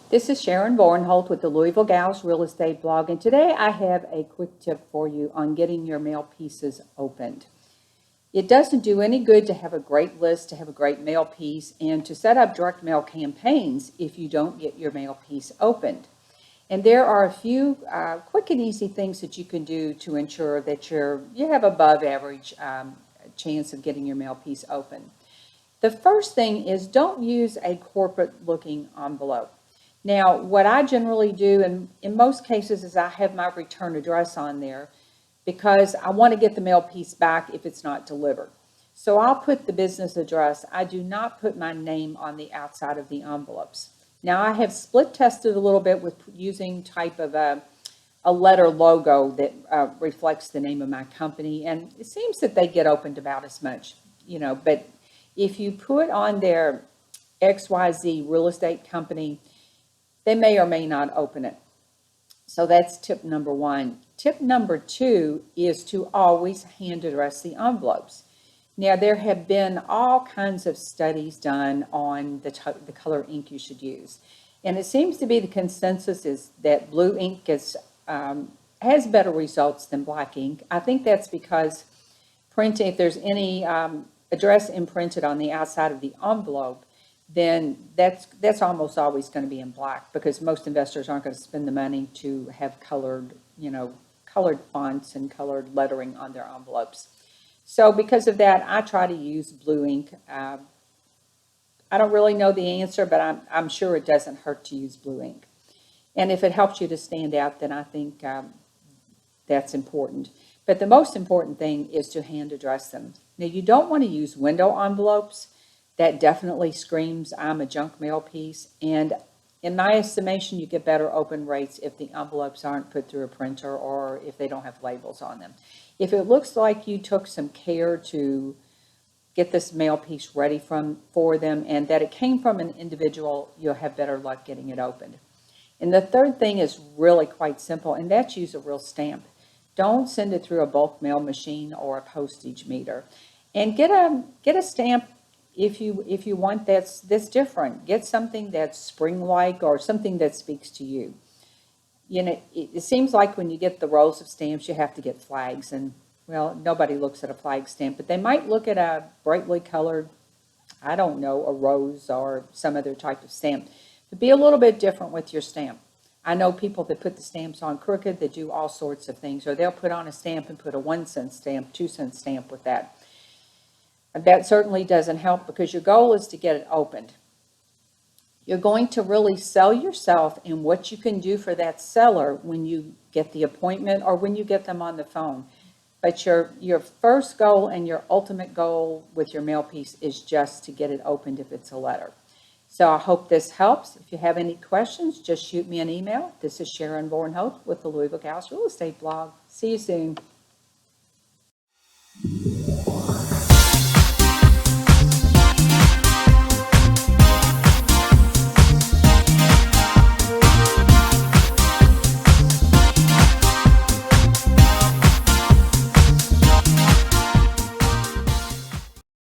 This is Sharon Barnholt with the Louisville Gals Real Estate Blog, and today I have a quick tip for you on getting your mail pieces opened. It doesn't do any good to have a great list, to have a great mail piece, and to set up direct mail campaigns if you don't get your mail piece opened. And there are a few quick and easy things that you can do to ensure that you have above average chance of getting your mail piece open. The first thing is don't use a corporate looking envelope. Now, what I generally do in most cases is I have my return address on there because I want to get the mail piece back if it's not delivered. So I'll put the business address. I do not put my name on the outside of the envelopes. Now, I have split tested a little bit with using type of a letter logo that reflects the name of my company, and it seems that they get opened about as much, but if you put on their XYZ real estate company, they may or may not open it. So that's tip number one. Tip number two is to always hand address the envelopes. Now, there have been all kinds of studies done on the color ink you should use. And it seems to be the consensus is that blue ink has better results than black ink. I think that's because printing, if there's any address imprinted on the outside of the envelope, then that's almost always going to be in black because most investors aren't going to spend the money to have colored fonts and colored lettering on their envelopes. So because of that, I try to use blue ink. I don't really know the answer, but I'm sure it doesn't hurt to use blue ink. And if it helps you to stand out, then I think that's important. But the most important thing is to hand address them. Now, you don't want to use window envelopes. That definitely screams, I'm a junk mail piece. And in my estimation, you get better open rates if the envelopes aren't put through a printer or if they don't have labels on them. If it looks like you took some care to get this mail piece ready for them and that it came from an individual, you'll have better luck getting it opened. And the third thing is really quite simple, and that's use a real stamp. Don't send it through a bulk mail machine or a postage meter. And get a stamp if you want that's different. Get something that's spring-like or something that speaks to you. It seems like when you get the rolls of stamps, you have to get flags, and well, nobody looks at a flag stamp, but they might look at a brightly colored, I don't know, a rose or some other type of stamp. But be a little bit different with your stamp. I know people that put the stamps on crooked that do all sorts of things, or they'll put on a stamp and put a 1-cent stamp, 2-cent stamp with that. And that certainly doesn't help because your goal is to get it opened. You're going to really sell yourself and what you can do for that seller when you get the appointment or when you get them on the phone. But your first goal and your ultimate goal with your mail piece is just to get it opened if it's a letter. So I hope this helps. If you have any questions, just shoot me an email. This is Sharon Barnholt with the Louisville Gals Real Estate Blog. See you soon.